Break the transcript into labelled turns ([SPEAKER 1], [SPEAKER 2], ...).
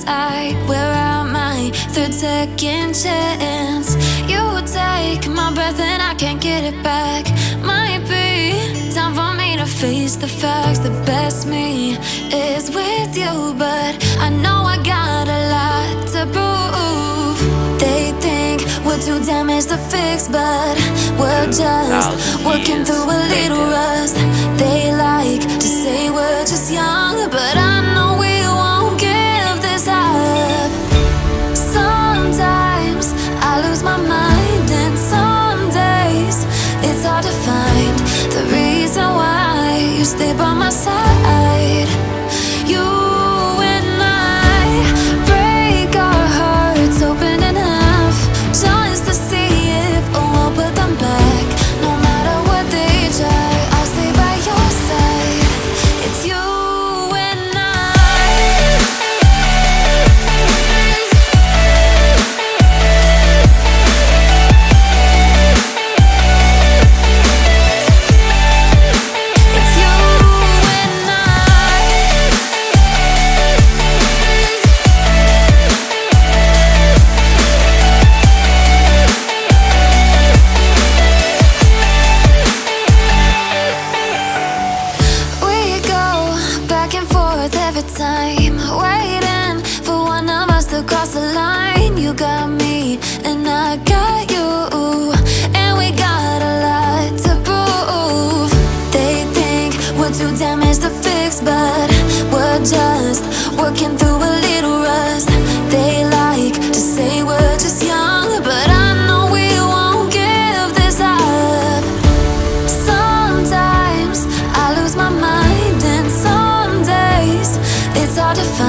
[SPEAKER 1] inside. We're out my third second chance. You take my breath and I can't get it back. Might be time for me to face the facts. The best me is with you, but I know I got a lot to prove. They think we're too damaged to fix, but we're just working through a little rust. They like to say we're just young, but I know we won't give this up. Sometimes I lose my mind, and some days it's hard to find the reason why you stay by my side. You and I break our hearts open in half, just to see if we'll put them back. No matter what they try, I'll stay by your side. It's you and I. It's you and I. We go back and forth every time, waiting for one of us to cross the line. You got me and I got you, and we got a lot to prove. They think we're too damaged to fix, but we're just working through a little rust. They like to say we're just young, but I know we won't give this up. Sometimes I lose my mind, and some days it's hard to find